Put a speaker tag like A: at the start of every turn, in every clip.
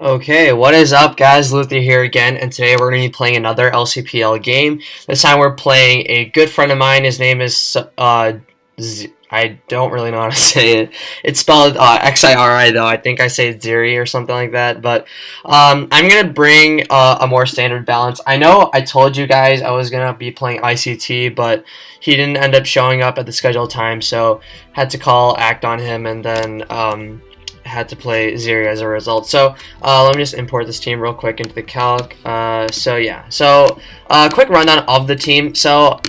A: Okay, what is up, guys? Luthier here again, and today we're going to be playing another LCPL game. This time we're playing a good friend of mine. His name is, I don't really know how to say it. It's spelled Xiri, though. I think I say Xiri or something like that. But I'm going to bring a more standard balance. I know I told you guys I was going to be playing ICT, but he didn't end up showing up at the scheduled time, so had to act on him, and then had to play Xiri as a result. So let me just import this team real quick into the calc. Quick rundown of the team. So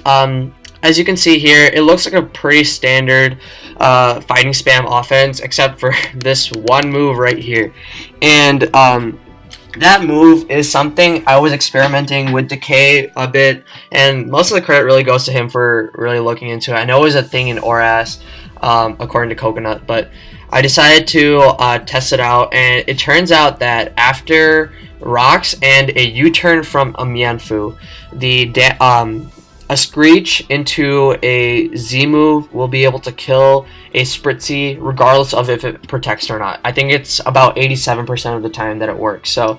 A: as you can see here, it looks like a pretty standard fighting spam offense, except for this one move right here. And that move is something I was experimenting with Decay a bit, and most of the credit really goes to him for really looking into it. I know it was a thing in Oras, according to Coconut, but I decided to test it out, and it turns out that after rocks and a U-turn from a Mianfu, a Screech into a Z move will be able to kill a Spritzy regardless of if it protects or not. I think it's about 87% of the time that it works. So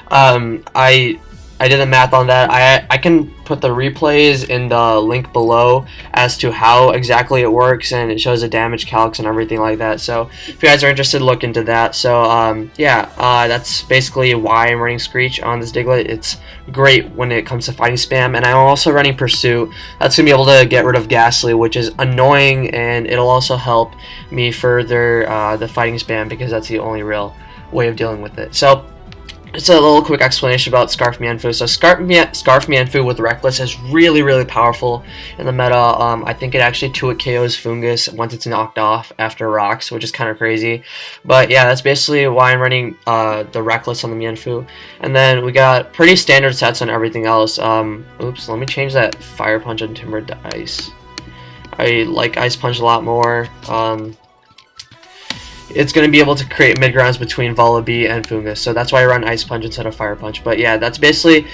A: I did the math on that. I can put the replays in the link below as to how exactly it works, and it shows the damage calcs and everything like that. So if you guys are interested, look into that. So that's basically why I'm running Screech on this Diglett. It's great when it comes to fighting spam, and I'm also running Pursuit. That's gonna be able to get rid of Ghastly, which is annoying, and it'll also help me further the fighting spam because that's the only real way of dealing with it. So just a little quick explanation about Scarf Mianfu. So Scarf Mianfu with Reckless is really, really powerful in the meta. I think it actually 2-hit KOs Fungus once it's knocked off after rocks, which is kind of crazy. But yeah, that's basically why I'm running the Reckless on the Mianfu. And then we got pretty standard sets on everything else. Oops, let me change that Fire Punch on Timber to Ice. I like Ice Punch a lot more. It's going to be able to create mid-grounds between Vullaby and Fungus, so that's why I run Ice Punch instead of Fire Punch. But yeah, that's basically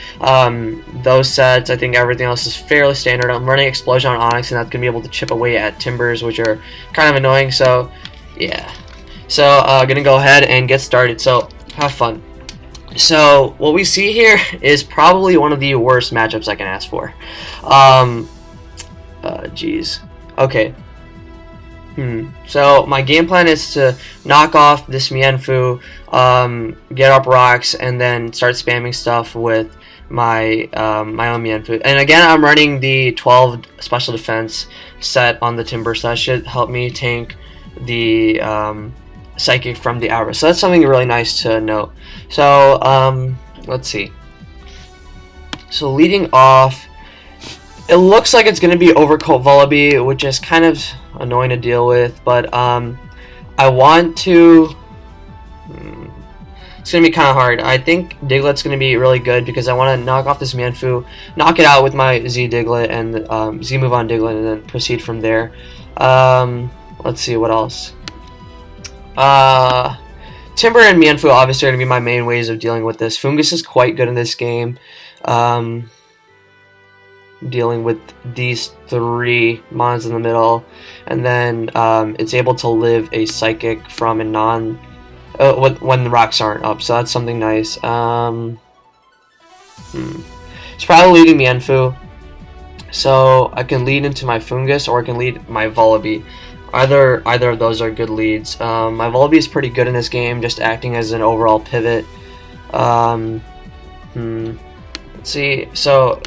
A: those sets. I think everything else is fairly standard. I'm running Explosion on Onyx, and that's going to be able to chip away at Timbers, which are kind of annoying, so yeah. So going to go ahead and get started, so have fun. So what we see here is probably one of the worst matchups I can ask for. Jeez. Okay. So my game plan is to knock off this Mianfu, get up rocks, and then start spamming stuff with my my own Mianfu. And again, I'm running the 12 special defense set on the Timber, so that should help me tank the Psychic from the Aura. So that's something really nice to note. So let's see. So leading off, it looks like it's going to be Overcoat Vullaby, which is kind of annoying to deal with, but I want to... It's going to be kind of hard. I think Diglett's going to be really good because I want to knock off this Mianfu, knock it out with my Z Diglett, and Z move on Diglett, and then proceed from there. Let's see, what else? Timber and Mianfu obviously are going to be my main ways of dealing with this. Fungus is quite good in this game. Dealing with these three mons in the middle, and then it's able to live a Psychic from a non when the rocks aren't up, so that's something nice. It's probably leading Mianfu, so I can lead into my Fungus or I can lead my Vullaby. Either of those are good leads. My Vullaby is pretty good in this game, just acting as an overall pivot. Let's see, so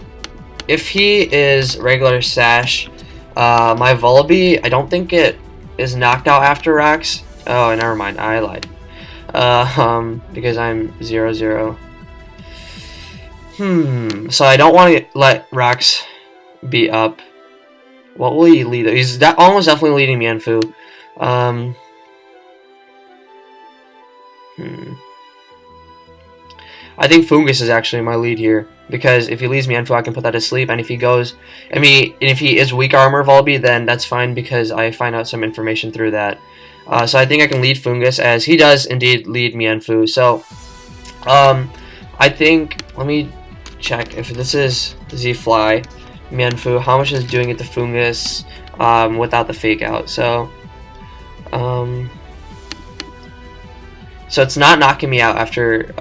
A: if he is regular Sash, my Vullaby, I don't think it is knocked out after rocks. Oh, never mind, I lied. Because I'm 0-0. So I don't want to let rocks be up. What will he lead? He's almost definitely leading Mianfu. I think Fungus is actually my lead here, because if he leaves Mianfu, I can put that to sleep, and if he goes, if he is weak armor Vullaby, then that's fine because I find out some information through that. So I think I can lead Fungus, as he does indeed lead Mianfu. So, I think, let me check if this is Z-Fly Mianfu, how much is doing it to Fungus without the fake out. So, So it's not knocking me out after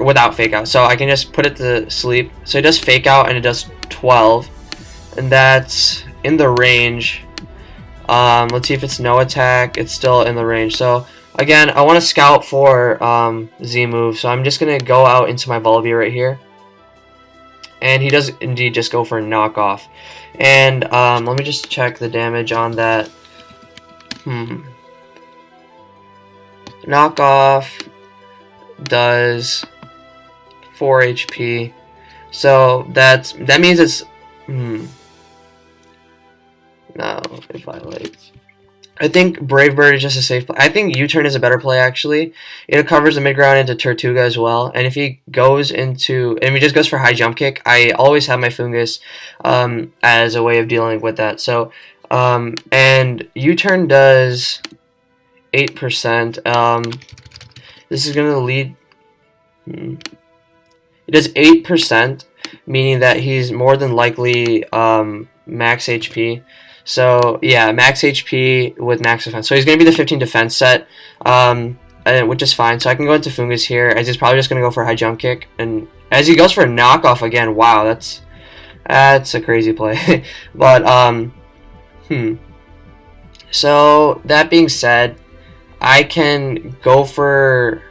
A: without fake out. So I can just put it to sleep. So it does fake out and it does 12, and that's in the range. Let's see if it's no attack. It's still in the range. So again, I want to scout for Z move. So I'm just gonna go out into my Volibee right here, and he does indeed just go for a knockoff. And let me just check the damage on that. Knockoff does 4 HP. So that means it's no, if I think Brave Bird is just a safe play. I think U-turn is a better play actually. It covers the mid ground into Tortuga as well. And if he goes into he just goes for high jump kick, I always have my Fungus as a way of dealing with that. So and U-turn does 8%. This is gonna lead. It does 8%, meaning that he's more than likely max HP. So yeah, max HP with max defense. So he's gonna be the 15 defense set, which is fine. So I can go into Fungus here, as he's probably just gonna go for a high jump kick, and as he goes for a knockoff again. Wow, that's a crazy play. But So that being said, I can go for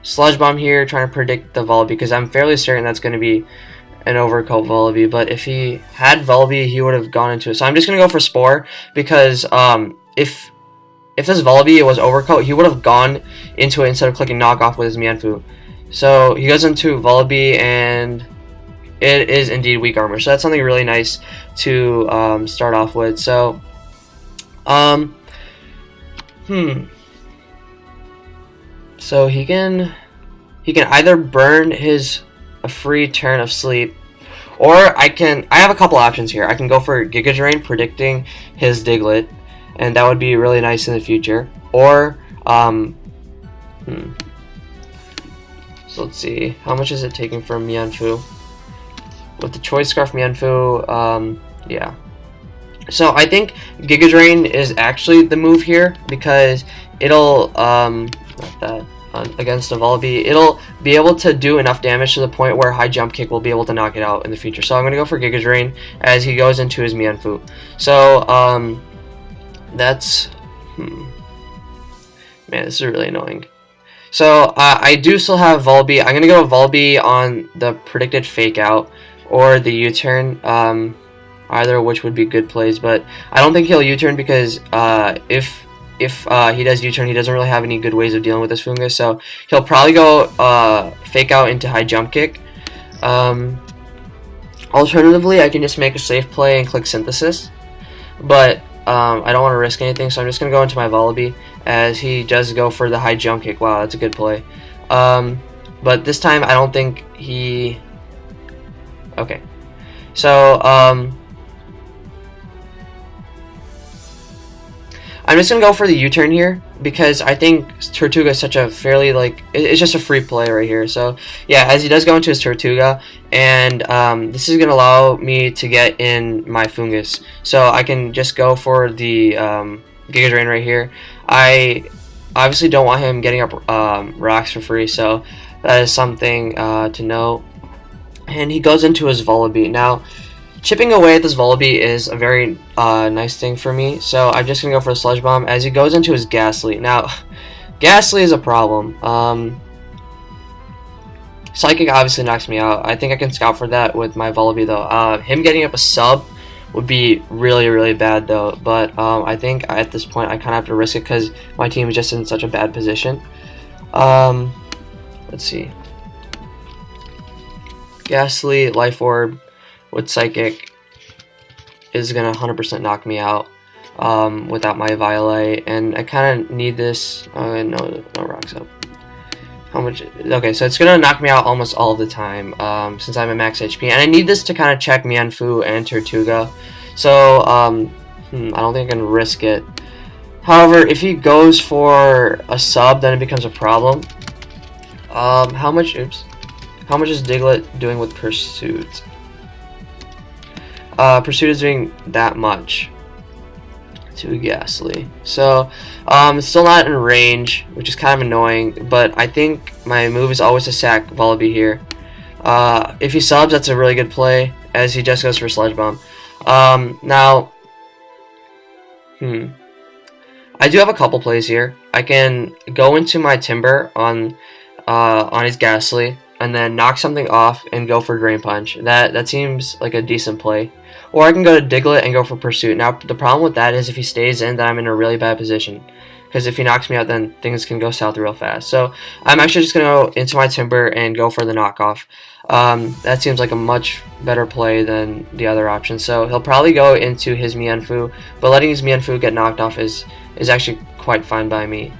A: Sludge Bomb here, trying to predict the Volibee, because I'm fairly certain that's going to be an overcoat Volibee. But if he had Volibee, he would have gone into it. So I'm just going to go for Spore, because if this Volibee was overcoat, he would have gone into it instead of clicking knockoff with his Mienfoo. So he goes into Volibee, and it is indeed weak armor. So that's something really nice to start off with. So So he can either burn a free turn of sleep, or I have a couple options here. I can go for Giga Drain, predicting his Diglett, and that would be really nice in the future. Or so let's see, how much is it taking from Mienfoo? With the Choice Scarf Mienfoo, yeah. So I think Giga Drain is actually the move here, because it'll against a Volibee, it'll be able to do enough damage to the point where High Jump Kick will be able to knock it out in the future. So I'm gonna go for Giga Drain as he goes into his Mienfoo. So that's man, this is really annoying. So I do still have Volibee. I'm gonna go Volibee on the predicted fake out or the U-turn. Either of which would be good plays, but I don't think he'll U-turn, because if he does U-turn, he doesn't really have any good ways of dealing with this Fungus. So he'll probably go fake out into high jump kick. Alternatively, I can just make a safe play and click Synthesis, but I don't want to risk anything, so I'm just gonna go into my Volibee as he does go for the high jump kick. Wow, that's a good play. But this time I don't think he. Okay, so I'm just gonna go for the U-turn here, because I think Tortuga is such a fairly, it's just a free play right here. So yeah, as he does go into his Tortuga, and this is gonna allow me to get in my Fungus. So I can just go for the Giga Drain right here. I obviously don't want him getting up rocks for free, so that is something to note. And he goes into his Volibee. Now, chipping away at this Volibee is a very nice thing for me, so I'm just going to go for a Sludge Bomb as he goes into his Ghastly. Now, Ghastly is a problem. Psychic obviously knocks me out. I think I can scout for that with my Volibee, though. Him getting up a sub would be really, really bad, though. But I think at this point I kind of have to risk it, because my team is just in such a bad position. Let's see. Ghastly, Life Orb with Psychic is gonna 100% knock me out without my Violet, and I kind of need this. No rocks up. How much? Okay, so it's gonna knock me out almost all the time since I'm at max HP, and I need this to kind of check Mienfoo and Tortuga. So I don't think I can risk it. However, if he goes for a sub, then it becomes a problem. How much? Oops. How much is Diglett doing with Pursuit? Pursuit is doing that much. to Ghastly. So, it's still not in range, which is kind of annoying, but I think my move is always to sack Volibee here. If he subs, that's a really good play, as he just goes for Sludge Bomb. Now, I do have a couple plays here. I can go into my Timber on his Ghastly, and then knock something off and go for Drain Punch. That seems like a decent play. Or I can go to Diglett and go for Pursuit. Now, the problem with that is if he stays in, then I'm in a really bad position. Because if he knocks me out, then things can go south real fast. So I'm actually just going to go into my Timber and go for the knockoff. That seems like a much better play than the other option. So he'll probably go into his Mienfoo, but letting his Mienfoo get knocked off is actually quite fine by me.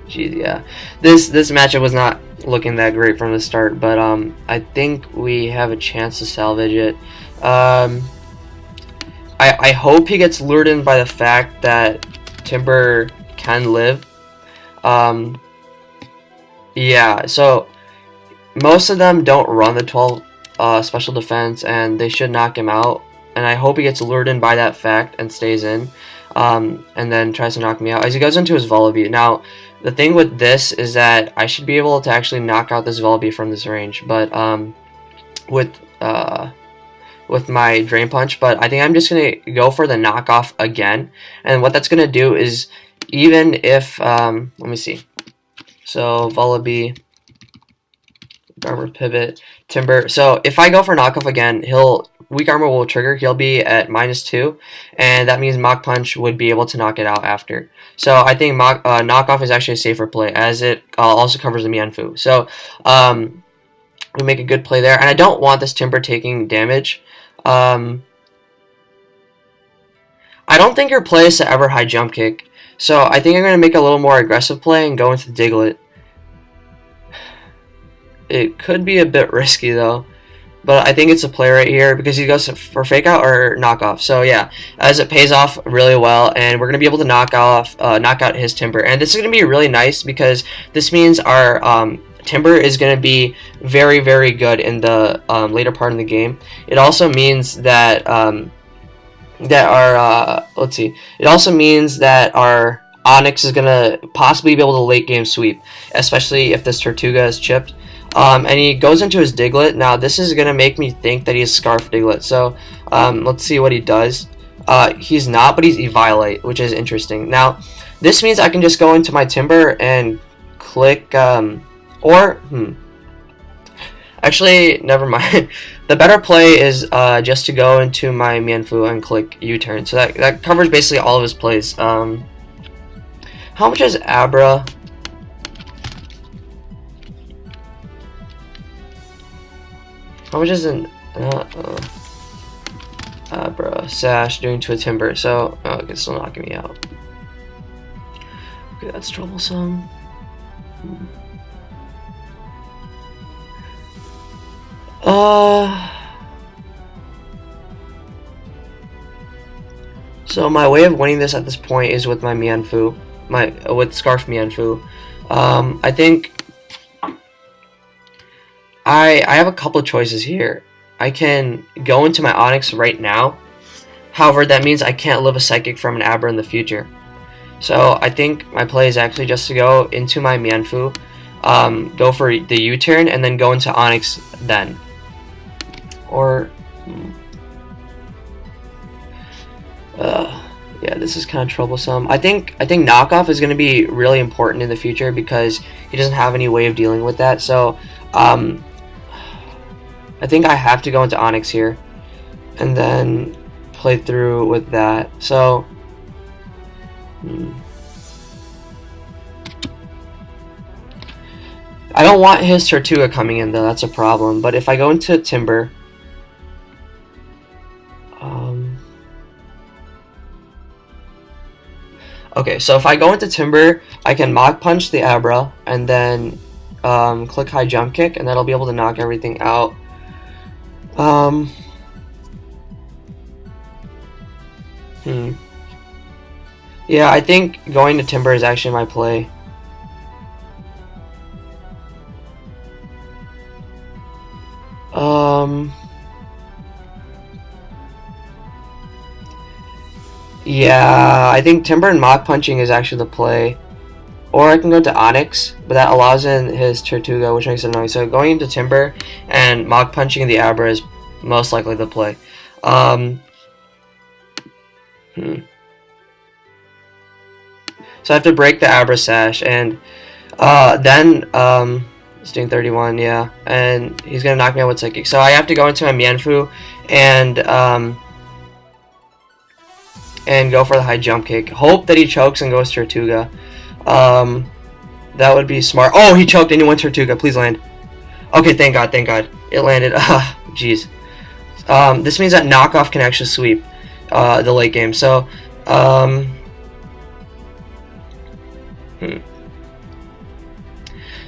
A: Geez, yeah. This matchup was not looking that great from the start, but I think we have a chance to salvage it. I hope he gets lured in by the fact that Timber can live. Yeah, so most of them don't run the 12 special defense, and they should knock him out. And I hope he gets lured in by that fact and stays in, and then tries to knock me out as he goes into his Volibee. Now, the thing with this is that I should be able to actually knock out this Volibee from this range, but with my Drain Punch. But I think I'm just gonna go for the knockoff again, and what that's gonna do is, even if let me see, so Volibee, Armor Pivot, Timber. So if I go for knockoff again, Weak Armor will trigger. He'll be at -2, and that means Mach Punch would be able to knock it out after. So I think knockoff is actually a safer play, as it also covers the Mienfoo. So we make a good play there, and I don't want this Timber taking damage. I don't think your play is to ever high jump kick, so I think I'm going to make a little more aggressive play and go into Diglett. It could be a bit risky though, but I think it's a play right here because he goes for Fake Out or Knockoff. So yeah, as it pays off really well, and we're going to be able to knock out his Timber. And this is going to be really nice because this means our Timber is going to be very, very good in the later part of the game. It also means that let's see. It also means that our Onyx is going to possibly be able to late game sweep, especially if this Tortuga is chipped. And he goes into his Diglett. Now this is going to make me think that he's Scarf Diglett. So let's see what he does. He's not, but he's Eviolite, which is interesting. Now this means I can just go into my Timber and click, actually, never mind. The better play is just to go into my Mienfoo and click U-turn. So that covers basically all of his plays. How much is Abra? How much is an Abra Sash doing to a Timber? So, oh, okay, it's still knocking me out. Okay, that's troublesome. So my way of winning this at this point is with my Mienfoo, with Scarf Mienfoo. I think I have a couple of choices here. I can go into my Onyx right now. However, that means I can't live a Psychic from an Abra in the future. So I think my play is actually just to go into my Mienfoo, go for the U-turn, and then go into Onyx then. Or yeah, this is kind of troublesome. I think knockoff is going to be really important in the future because he doesn't have any way of dealing with that. So I think I have to go into Onyx here and then play through with that. So I don't want his Tortuga coming in though, that's a problem. But if I go into Timber, okay, so if I go into Timber, I can Mach Punch the Abra and then click High Jump Kick, and that'll be able to knock everything out. Yeah, I think going to Timber is actually my play. Yeah, I think Timber and Mach Punching is actually the play. Or I can go to Onyx, but that allows in his Tortuga, which makes it annoying. So going into Timber and Mach Punching the Abra is most likely the play. So I have to break the Abra Sash, and then it's doing 31, yeah, and he's gonna knock me out with Psychic. So I have to go into my Mienfoo and go for the high jump kick. Hope that he chokes and goes Tortuga. That would be smart. Oh, he choked and he went Tortuga. Please land. Okay, thank God, it landed. Jeez. This means that knockoff can actually sweep the late game. So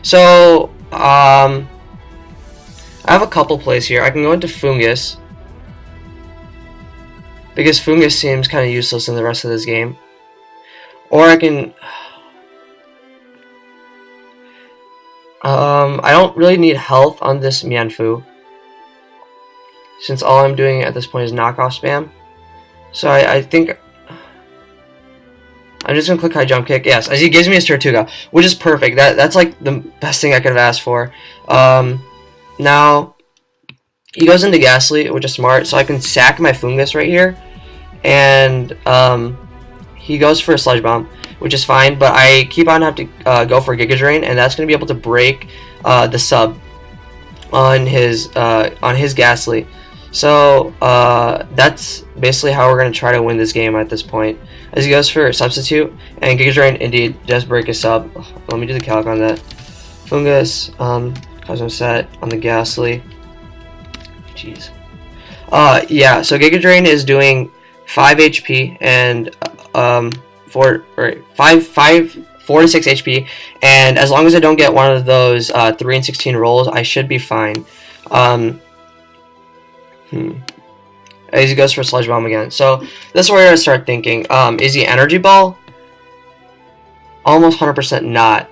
A: So, I have a couple plays here. I can go into Fungus, because Fungus seems kind of useless in the rest of this game. Or I can... I don't really need health on this Mienfoo, since all I'm doing at this point is knockoff spam. So I think... I'm just going to click high jump kick. Yes, as he gives me his Tortuga, which is perfect. That's like the best thing I could have asked for. Now, he goes into Ghastly, which is smart, so I can sack my Fungus right here. And he goes for a Sludge Bomb, which is fine, but I keep on having to go for Giga Drain, and that's going to be able to break the sub on his Ghastly. So that's basically how we're going to try to win this game at this point. As he goes for Substitute, and Giga Drain indeed does break his sub. Let me do the calc on that. Fungus, custom set on the Ghastly. Jeez. Yeah, so Giga Drain is doing 5 HP and 4 to 6 HP, and as long as I don't get one of those 3 and 16 rolls, I should be fine. As he goes for Sludge Bomb again. So this is where I start thinking, is he Energy Ball? Almost 100% not.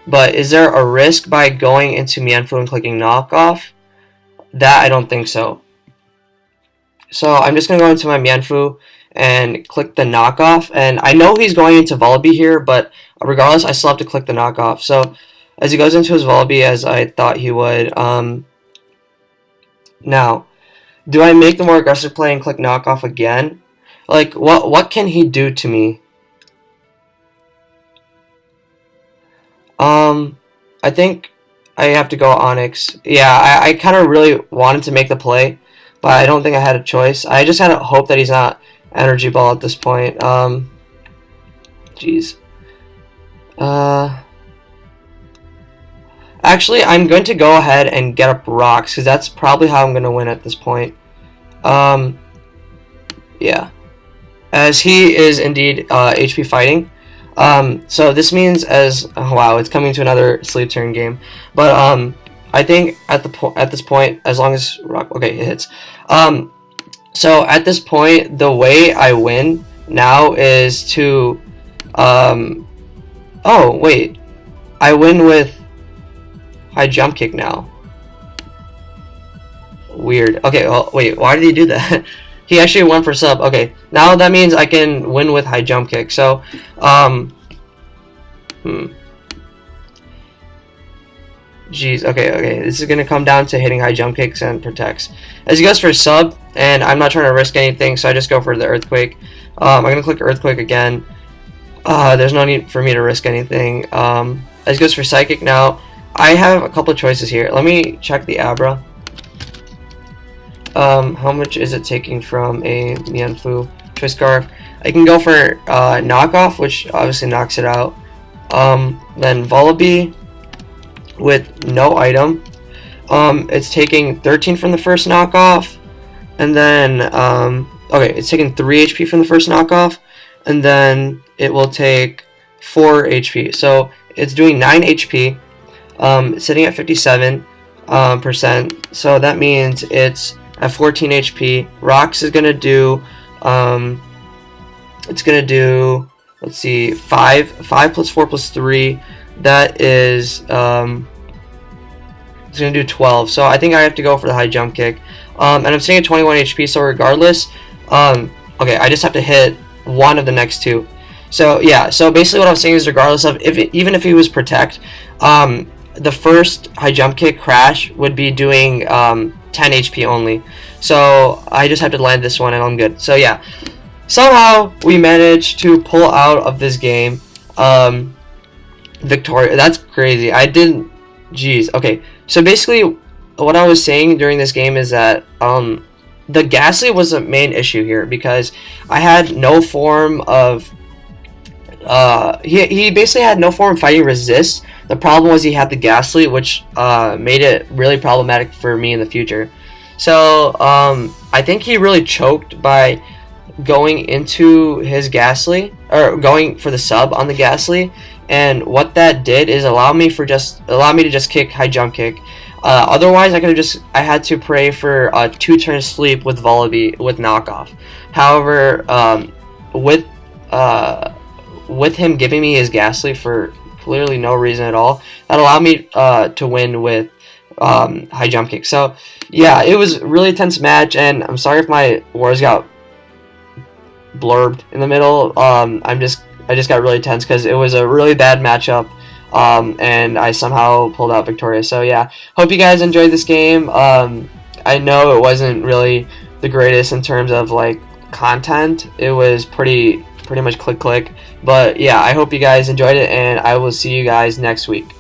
A: But is there a risk by going into Mienfoo and clicking Knockoff? That I don't think so. So I'm just going to go into my Mienfoo and click the Knockoff. And I know he's going into Vullaby here, but regardless, I still have to click the Knockoff. So as he goes into his Vullaby, as I thought he would, now... do I make the more aggressive play and click knockoff again? Like, what can he do to me? I think I have to go Onyx. Yeah, I kind of really wanted to make the play, but I don't think I had a choice. I just had to hope that he's not Energy Ball at this point. Jeez. Actually, I'm going to go ahead and get up Rocks, because that's probably how I'm going to win at this point. Yeah. As he is indeed HP fighting. So this means oh, wow, it's coming to another sleep turn game. But I think at this point, as long as Rock, okay, it hits. So at this point, the way I win now is to oh wait, I win with high jump kick now. Weird. Okay, well, wait, why did he do that? He actually went for sub. Okay, now that means I can win with high jump kick. So, Jeez, okay, this is gonna come down to hitting high jump kicks and protects. As he goes for sub, and I'm not trying to risk anything, so I just go for the Earthquake. I'm gonna click Earthquake again. There's no need for me to risk anything. As he goes for Psychic now, I have a couple of choices here. Let me check the Abra. How much is it taking from a Mienfoo? Choice Scarf. I can go for Knockoff, which obviously knocks it out. Then Vullaby with no item. It's taking 13 from the first knockoff, and then okay, it's taking 3 HP from the first knockoff, and then it will take 4 HP. So it's doing 9 HP. It's sitting at 57%. So that means it's at 14 HP. Rocks is gonna do it's gonna do, let's see, 5 plus 4 plus 3. That is it's gonna do 12. So I think I have to go for the high jump kick. And I'm sitting at 21 HP. So regardless, okay, I just have to hit one of the next two. So yeah, so basically what I'm saying is, regardless of even if he was protect, the first high jump kick crash would be doing 10 HP only. So I just have to land this one and I'm good. So yeah, somehow we managed to pull out of this game victoria. That's crazy. I didn't. Jeez. Okay. So basically, what I was saying during this game is that the Ghastly was the main issue here, because I had no form of he basically had no form of fighting resist. The problem was he had the Ghastly, which made it really problematic for me in the future. So I think he really choked by going into his Ghastly, or going for the sub on the Ghastly, and what that did is allow me to just kick high jump kick. Otherwise, I had to pray for a 2-turn sleep with Volibee with knockoff. However, with him giving me his Ghastly for clearly no reason at all, that allowed me to win with high jump kick. So yeah, it was a really tense match, and I'm sorry if my words got blurbed in the middle. I just got really tense because it was a really bad matchup. And I somehow pulled out victorious. So yeah, hope you guys enjoyed this game. I know it wasn't really the greatest in terms of like content. It was pretty much click, but yeah, I hope you guys enjoyed it, and I will see you guys next week.